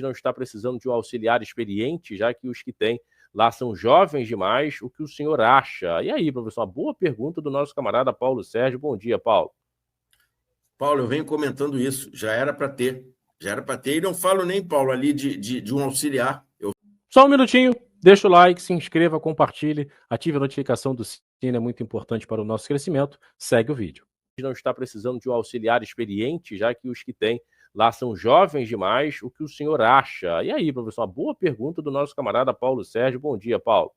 não está precisando de um auxiliar experiente, já que os que tem lá são jovens demais. O que o senhor acha? E aí, professor, uma boa pergunta do nosso camarada Paulo Sérgio. Bom dia, Paulo. Paulo, eu venho comentando isso, já era para ter. E não falo nem, Paulo, ali de um auxiliar. Só um minutinho, deixa o like, se inscreva, compartilhe, ative a notificação do sino, é muito importante para o nosso crescimento. Segue o vídeo. Não está precisando de um auxiliar experiente, já que os que tem lá são jovens demais. O que o senhor acha? E aí, professor, uma boa pergunta do nosso camarada Paulo Sérgio. Bom dia, Paulo.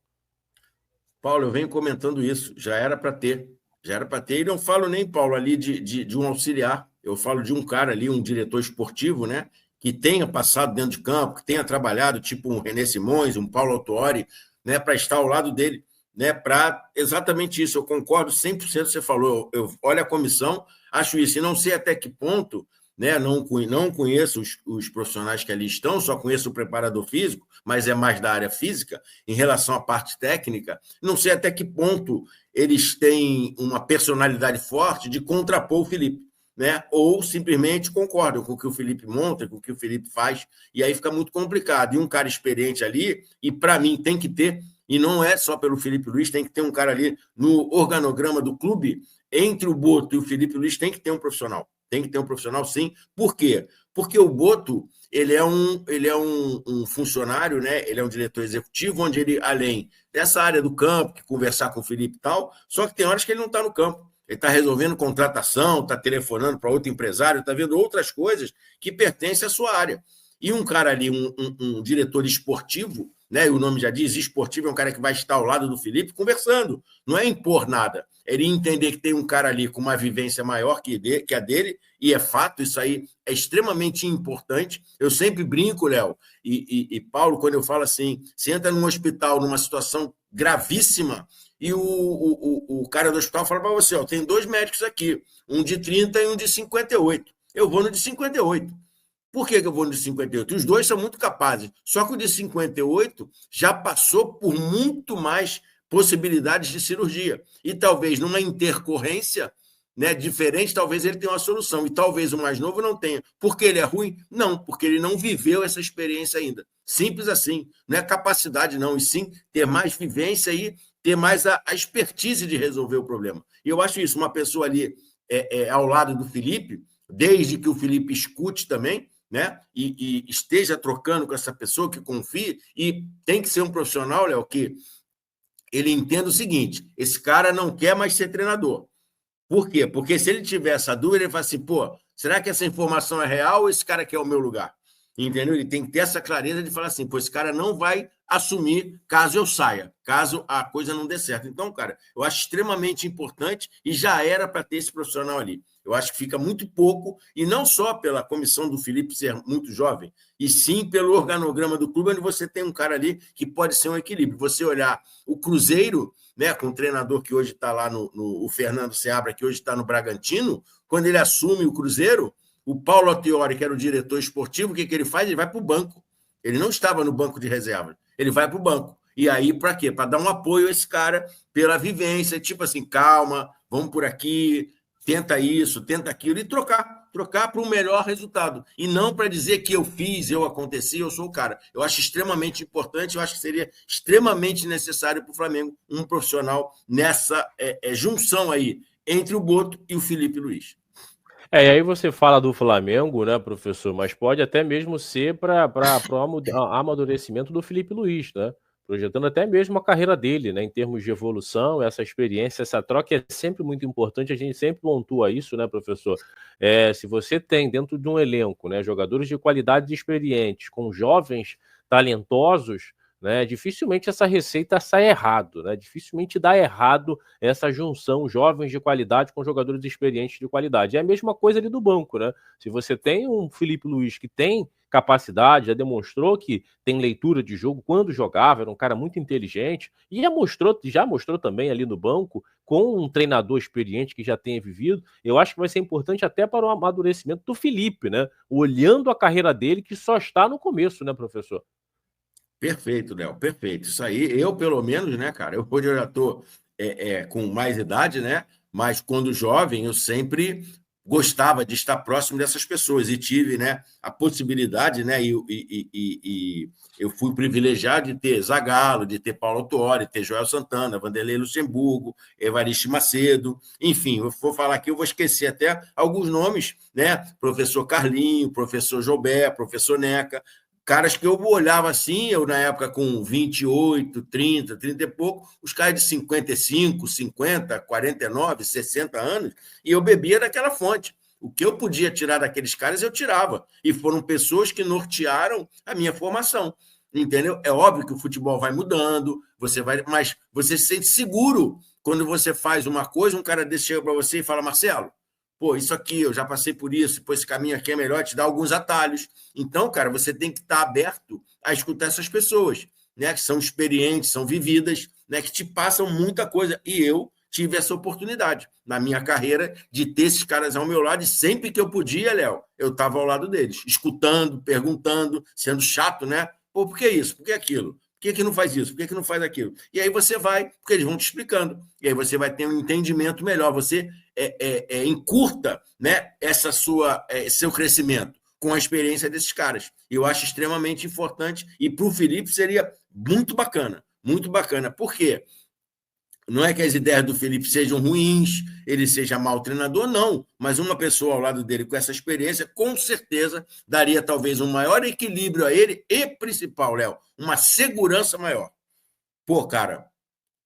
Paulo, eu venho comentando isso, já era para ter. E não falo nem, Paulo, ali de um auxiliar. Eu falo de um cara ali, um diretor esportivo, né? Que tenha passado dentro de campo, que tenha trabalhado, tipo um René Simões, um Paulo Autuori, né? Para estar ao lado dele, né? Para exatamente isso. Eu concordo 100% você falou. Eu olho a comissão, acho isso. E não sei até que ponto, né? Não conheço os profissionais que ali estão, só conheço o preparador físico, mas é mais da área física, em relação à parte técnica. Não sei até que ponto eles têm uma personalidade forte de contrapor o Felipe, né? Ou simplesmente concordam com o que o Felipe monta, com o que o Felipe faz, e aí fica muito complicado. E um cara experiente ali, e para mim tem que ter, e não é só pelo Felipe Luiz, tem que ter um cara ali no organograma do clube, entre o Boto e o Felipe Luiz, tem que ter um profissional. Tem que ter um profissional, sim. Por quê? Porque o Boto, ele é um funcionário, né? Ele é um diretor executivo, onde ele, além dessa área do campo, que conversar com o Felipe e tal, só que tem horas que ele não está no campo. Ele está resolvendo contratação, está telefonando para outro empresário, está vendo outras coisas que pertencem à sua área. E um cara ali, um diretor esportivo, né? E o nome já diz, esportivo é um cara que vai estar ao lado do Felipe conversando. Não é impor nada. É ele entender que tem um cara ali com uma vivência maior que a dele, e é fato, isso aí é extremamente importante. Eu sempre brinco, Léo, e Paulo, quando eu falo assim, você entra num hospital numa situação gravíssima, e o cara do hospital fala para você, ó, tem 2 médicos aqui, um de 30 e um de 58. Eu vou no de 58. Por que eu vou no de 58? Os dois são muito capazes. Só que o de 58 já passou por muito mais possibilidades de cirurgia. E talvez numa intercorrência, né, diferente, talvez ele tenha uma solução. E talvez o mais novo não tenha. Porque ele é ruim? Não, porque ele não viveu essa experiência ainda. Simples assim. Não é capacidade, não. E sim ter mais vivência e ter mais a expertise de resolver o problema. E eu acho isso. Uma pessoa ali ao lado do Felipe, desde que o Felipe escute também, né? E esteja trocando com essa pessoa, que confie, e tem que ser um profissional, Léo, que ele entenda o seguinte: esse cara não quer mais ser treinador. Por quê? Porque se ele tiver essa dúvida, ele fala assim, pô, será que essa informação é real ou esse cara quer o meu lugar? Entendeu? Ele tem que ter essa clareza de falar assim, pô, esse cara não vai assumir caso eu saia, caso a coisa não dê certo. Então, cara, eu acho extremamente importante e já era para ter esse profissional ali. Eu acho que fica muito pouco, e não só pela comissão do Felipe ser muito jovem, e sim pelo organograma do clube, onde você tem um cara ali que pode ser um equilíbrio. Você olhar o Cruzeiro, né, com o treinador que hoje está lá o Fernando Seabra, que hoje está no Bragantino, quando ele assume o Cruzeiro, o Paulo Autuori, que era o diretor esportivo, o que ele faz? Ele vai para o banco. Ele não estava no banco de reserva, ele vai para o banco. E aí, para quê? Para dar um apoio a esse cara pela vivência, tipo assim, calma, vamos por aqui, tenta isso, tenta aquilo, e trocar para um melhor resultado. E não para dizer que eu fiz, eu aconteci, eu sou o cara. Eu acho extremamente importante, eu acho que seria extremamente necessário para o Flamengo um profissional nessa junção aí entre o Boto e o Felipe Luiz. E aí você fala do Flamengo, né, professor? Mas pode até mesmo ser para o amadurecimento do Felipe Luiz, né? Projetando até mesmo a carreira dele, né? Em termos de evolução, essa experiência, essa troca é sempre muito importante. A gente sempre pontua isso, né, professor? Se você tem dentro de um elenco, né, jogadores de qualidade experientes, com jovens talentosos, né, dificilmente essa receita sai errado, né? Dificilmente dá errado essa junção jovens de qualidade com jogadores experientes de qualidade. É a mesma coisa ali do banco, né? Se você tem um Felipe Luiz que tem capacidade, já demonstrou que tem leitura de jogo quando jogava, era um cara muito inteligente, e já mostrou também ali no banco, com um treinador experiente que já tenha vivido, eu acho que vai ser importante até para o amadurecimento do Felipe, né? Olhando a carreira dele, que só está no começo, né, professor? Perfeito, Léo, perfeito. Isso aí, eu pelo menos, né, cara? Hoje eu já estou com mais idade, né? Mas quando jovem, eu sempre gostava de estar próximo dessas pessoas e tive, né, a possibilidade, né, e eu fui privilegiado de ter Zagallo, de ter Paulo Autuori, de ter Joel Santana, Vanderlei Luxemburgo, Evariste Macedo, enfim, eu vou falar aqui, eu vou esquecer até alguns nomes, né, professor Carlinho, professor Jobé, professor Neca, caras que eu olhava assim, eu na época com 28, 30 e pouco, os caras de 55, 50, 49, 60 anos, e eu bebia daquela fonte. O que eu podia tirar daqueles caras, eu tirava. E foram pessoas que nortearam a minha formação. Entendeu? É óbvio que o futebol vai mudando, mas você se sente seguro quando você faz uma coisa, um cara desse chega para você e fala, Marcelo, pô, isso aqui, eu já passei por isso, pô, esse caminho aqui é melhor, te dá alguns atalhos. Então, cara, você tem que estar aberto a escutar essas pessoas, né, que são experientes, são vividas, né, que te passam muita coisa. E eu tive essa oportunidade na minha carreira de ter esses caras ao meu lado e sempre que eu podia, Léo, eu estava ao lado deles, escutando, perguntando, sendo chato, né? Pô, por que isso? Por que aquilo? Por que não faz isso? Por que não faz aquilo? E aí você vai, porque eles vão te explicando. E aí você vai ter um entendimento melhor. Você encurta, né, seu crescimento com a experiência desses caras. Eu acho extremamente importante e para o Felipe seria muito bacana. Muito bacana. Por quê? Não é que as ideias do Felipe sejam ruins, ele seja mau treinador, não. Mas uma pessoa ao lado dele com essa experiência, com certeza, daria talvez um maior equilíbrio a ele e, principal, Léo, uma segurança maior. Pô, cara,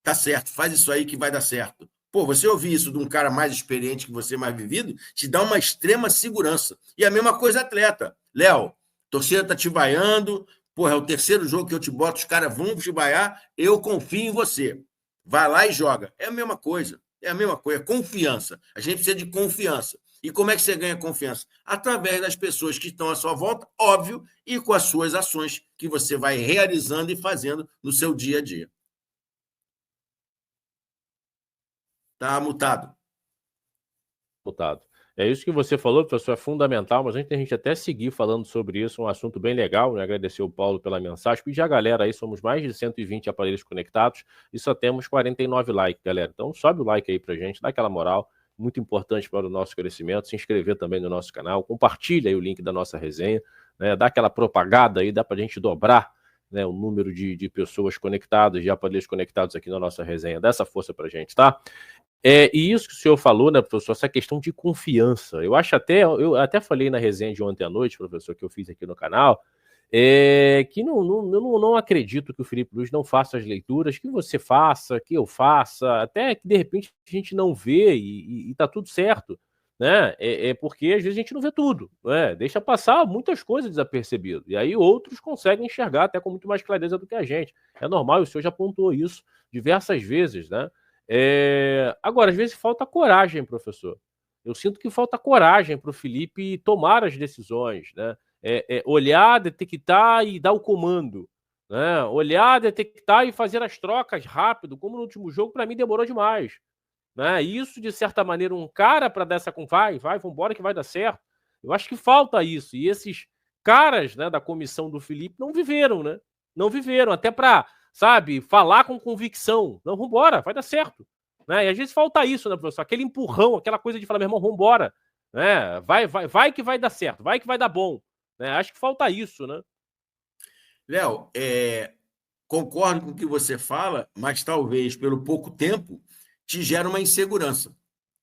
tá certo, faz isso aí que vai dar certo. Pô, você ouvir isso de um cara mais experiente que você, mais vivido, te dá uma extrema segurança. E a mesma coisa, atleta. Léo, torcida tá te vaiando, pô, é o terceiro jogo que eu te boto, os caras vão te vaiar, eu confio em você. Vai lá e joga. É a mesma coisa. É a mesma coisa. É confiança. A gente precisa de confiança. E como é que você ganha confiança? Através das pessoas que estão à sua volta, óbvio, e com as suas ações que você vai realizando e fazendo no seu dia a dia. Tá mutado. Mutado. É isso que você falou, professor, é fundamental, mas antes da gente até seguir falando sobre isso, um assunto bem legal, né? Agradecer o Paulo pela mensagem, pedir a galera aí, somos mais de 120 aparelhos conectados e só temos 49 likes, galera. Então sobe o like aí pra gente, dá aquela moral, muito importante para o nosso crescimento, se inscrever também no nosso canal, compartilha aí o link da nossa resenha, né? Dá aquela propaganda aí, dá pra gente dobrar, né, o número de pessoas conectadas, de aparelhos conectados aqui na nossa resenha, dá essa força pra gente, tá? E isso que o senhor falou, né, professor, essa questão de confiança. Eu até falei na resenha de ontem à noite, professor, que eu fiz aqui no canal, que eu não acredito que o Felipe Luiz não faça as leituras, que você faça, que eu faça, até que de repente a gente não vê e tá tudo certo, né? Porque às vezes a gente não vê tudo, né? Deixa passar muitas coisas desapercebido. E aí outros conseguem enxergar até com muito mais clareza do que a gente. É normal, o senhor já apontou isso diversas vezes, né? Agora, às vezes falta coragem, professor. Eu sinto que falta coragem para o Felipe tomar as decisões, né? Olhar, detectar e dar o comando, né? Olhar, detectar e fazer as trocas rápido, como no último jogo, para mim demorou demais, né? Isso, de certa maneira, um cara para dar essa com vamos embora que vai dar certo. Eu acho que falta isso. E esses caras, né, da comissão do Felipe não viveram, né? Não viveram, até para, sabe, falar com convicção. Não, vambora, vai dar certo. Né? E às vezes falta isso, né, professor? Aquele empurrão, aquela coisa de falar, meu irmão, vambora. Né? Vai que vai dar certo, vai que vai dar bom. Né? Acho que falta isso, né? Léo, concordo com o que você fala, mas talvez pelo pouco tempo te gera uma insegurança.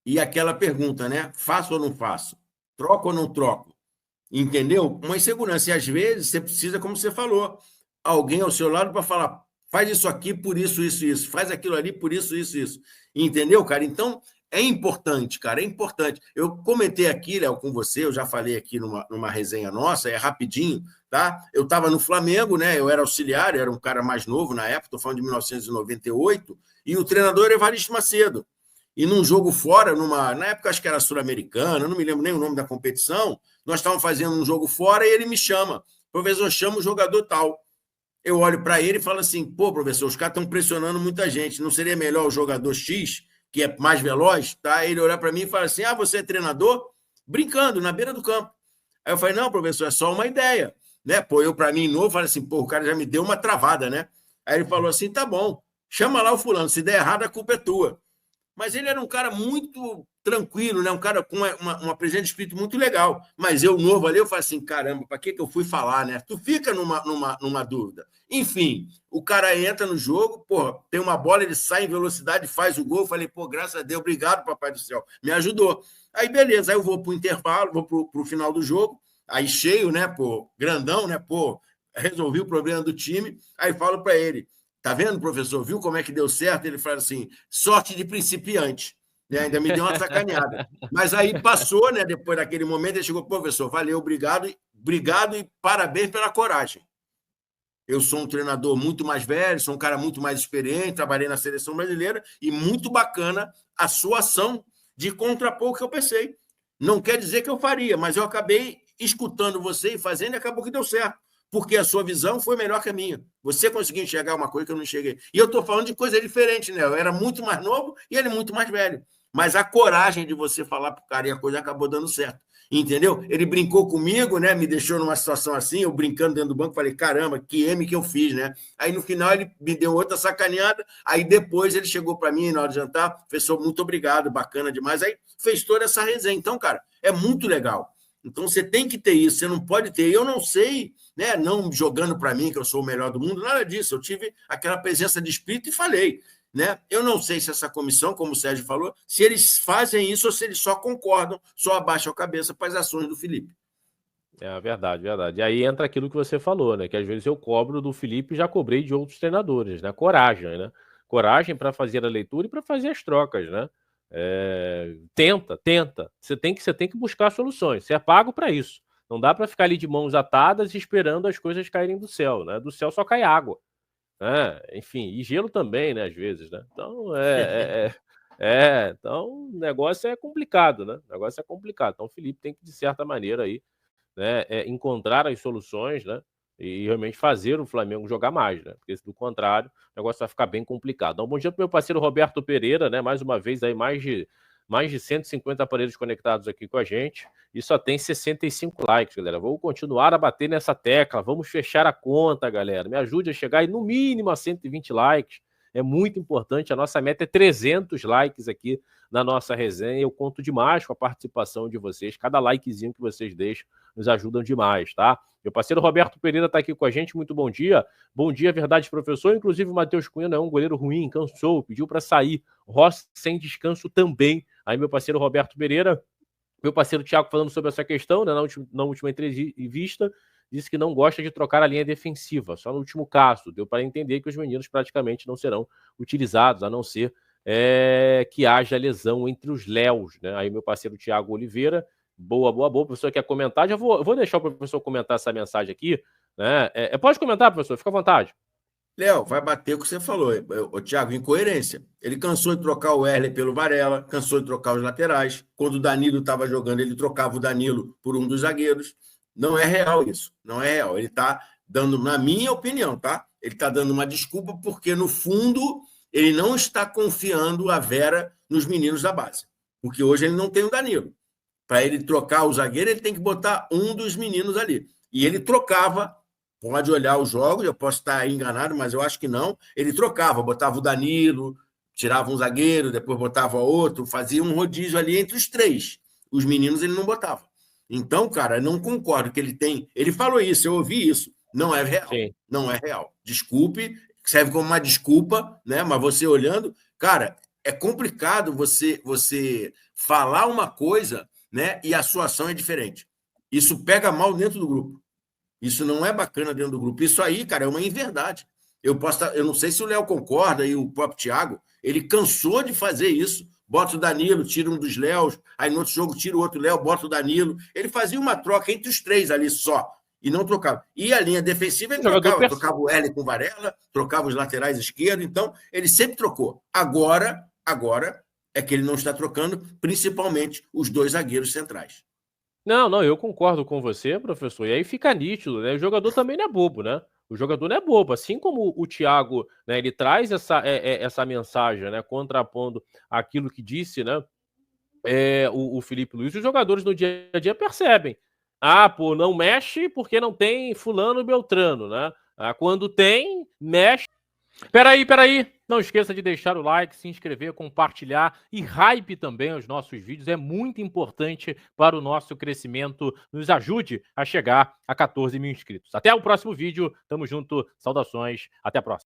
E aquela pergunta, né? Faço ou não faço? Troco ou não troco? Entendeu? Uma insegurança. E às vezes você precisa, como você falou, alguém ao seu lado para falar, faz isso aqui por isso, isso, isso, faz aquilo ali por isso, isso, isso. Entendeu, cara? Então, é importante, cara, é importante. Eu comentei aqui, Léo, com você, eu já falei aqui numa resenha nossa, é rapidinho, tá? Eu estava no Flamengo, né? Eu era auxiliar, eu era um cara mais novo na época, estou falando de 1998, e o treinador era Evariste Macedo. E num jogo fora, na época acho que era sul-americana, não me lembro nem o nome da competição, nós estávamos fazendo um jogo fora e ele me chama, professor, chama o jogador tal. Eu olho para ele e falo assim, pô, professor, os caras estão pressionando muita gente, não seria melhor o jogador X, que é mais veloz? Tá? Ele olha para mim e fala assim, você é treinador? Brincando, na beira do campo. Aí eu falei, não, professor, é só uma ideia. Né? Pô, eu para mim novo, falei assim, pô, o cara já me deu uma travada, né? Aí ele falou assim, tá bom, chama lá o fulano, se der errado a culpa é tua. Mas ele era um cara muito tranquilo, né? Um cara com uma presença de espírito muito legal. Mas eu, novo ali, eu falei assim, caramba, para que eu fui falar, né? Tu fica numa dúvida. Enfim, o cara entra no jogo, pô, tem uma bola, ele sai em velocidade, faz o gol. Eu falei, pô, graças a Deus, obrigado, papai do céu, me ajudou. Aí, beleza, aí eu vou para o intervalo, vou para o final do jogo, aí cheio, né, pô, grandão, né, pô, resolvi o problema do time, aí falo para ele, tá vendo, professor, viu como é que deu certo? Ele fala assim, sorte de principiante, né? Ainda me deu uma sacaneada. Mas aí passou, né, depois daquele momento, ele chegou, professor, valeu, obrigado e parabéns pela coragem. Eu sou um treinador muito mais velho, sou um cara muito mais experiente, trabalhei na seleção brasileira e muito bacana a sua ação de contrapor o que eu pensei. Não quer dizer que eu faria, mas eu acabei escutando você e fazendo e acabou que deu certo, porque a sua visão foi melhor que a minha. Você conseguiu enxergar uma coisa que eu não enxerguei. E eu estou falando de coisa diferente, né? Eu era muito mais novo e ele muito mais velho. Mas a coragem de você falar para o cara e a coisa acabou dando certo. Entendeu? Ele brincou comigo, né? Me deixou numa situação assim, eu brincando dentro do banco, falei, caramba, que M que eu fiz, né? Aí no final ele me deu outra sacaneada, aí depois ele chegou para mim na hora de jantar, professor, muito obrigado, bacana demais. Aí fez toda essa resenha. Então, cara, é muito legal. Então você tem que ter isso, você não pode ter. Eu não sei, né? Não jogando para mim que eu sou o melhor do mundo, nada disso. Eu tive aquela presença de espírito e falei. Né? Eu não sei se essa comissão, como o Sérgio falou, se eles fazem isso ou se eles só concordam, só abaixam a cabeça para as ações do Felipe. É verdade, verdade. E aí entra aquilo que você falou, né? Que às vezes eu cobro do Felipe e já cobrei de outros treinadores, né? Coragem, né? Coragem para fazer a leitura e para fazer as trocas, né? Tenta. Você tem que buscar soluções. Você é pago para isso. Não dá para ficar ali de mãos atadas esperando as coisas caírem do céu, né? Do céu só cai água. Enfim, e gelo também, né, às vezes, né? Então, então o negócio é complicado, né? O negócio é complicado. Então, o Felipe tem que, de certa maneira, aí, né, encontrar as soluções, né? E realmente fazer o Flamengo jogar mais, né? Porque, do contrário, o negócio vai ficar bem complicado. Então, bom dia para o meu parceiro Roberto Pereira, né? Mais uma vez, aí, mais de 150 aparelhos conectados aqui com a gente e só tem 65 likes, galera. Vou continuar a bater nessa tecla, vamos fechar a conta, galera. Me ajude a chegar aí no mínimo a 120 likes, é muito importante. A nossa meta é 300 likes aqui na nossa resenha. Eu conto demais com a participação de vocês. Cada likezinho que vocês deixam nos ajudam demais, tá? Meu parceiro Roberto Pereira está aqui com a gente, muito bom dia. Bom dia, verdade, professor. Inclusive o Matheus Cunha não é um goleiro ruim, cansou, pediu para sair. Rossi sem descanso também. Aí meu parceiro Roberto Pereira, meu parceiro Thiago falando sobre essa questão, né, na última entrevista, disse que não gosta de trocar a linha defensiva, só no último caso. Deu para entender que os meninos praticamente não serão utilizados, a não ser que haja lesão entre os léus, né? Aí meu parceiro Thiago Oliveira, boa. O professor quer comentar? Já vou deixar o professor comentar essa mensagem aqui, né? Pode comentar, professor, fica à vontade. Léo, vai bater o que você falou. O Thiago, incoerência. Ele cansou de trocar o Erle pelo Varela, cansou de trocar os laterais. Quando o Danilo estava jogando, ele trocava o Danilo por um dos zagueiros. Não é real isso. Não é real. Ele está dando, na minha opinião, tá? Ele está dando uma desculpa porque, no fundo, ele não está confiando a Vera nos meninos da base. Porque hoje ele não tem o Danilo. Para ele trocar o zagueiro, ele tem que botar um dos meninos ali. E ele trocava. Pode olhar os jogos, eu posso estar enganado, mas eu acho que não. Ele trocava, botava o Danilo, tirava um zagueiro, depois botava outro, fazia um rodízio ali entre os três. Os meninos ele não botava. Então, cara, eu não concordo que ele tem. Ele falou isso, eu ouvi isso. Não é real. Sim. Não é real. Desculpe, serve como uma desculpa, né? Mas você olhando, cara, é complicado você falar uma coisa, né? E a sua ação é diferente. Isso pega mal dentro do grupo. Isso não é bacana dentro do grupo. Isso aí, cara, é uma inverdade. Eu não sei se o Léo concorda e o próprio Thiago, ele cansou de fazer isso. Bota o Danilo, tira um dos Léos, aí no outro jogo tira o outro Léo, bota o Danilo. Ele fazia uma troca entre os três ali só, e não trocava. E a linha defensiva ele trocava o L com o Varela, trocava os laterais esquerdos, então ele sempre trocou. Agora é que ele não está trocando, principalmente os dois zagueiros centrais. Não, eu concordo com você, professor. E aí fica nítido, né? O jogador também não é bobo, né? O jogador não é bobo. Assim como o Thiago, né, ele traz essa mensagem, né, contrapondo aquilo que disse, né, o Felipe Luiz, os jogadores no dia a dia percebem. Pô, não mexe porque não tem fulano Beltrano, né? Quando tem, mexe. Peraí. Não esqueça de deixar o like, se inscrever, compartilhar e hype também os nossos vídeos. É muito importante para o nosso crescimento. Nos ajude a chegar a 14 mil inscritos. Até o próximo vídeo. Tamo junto. Saudações. Até a próxima.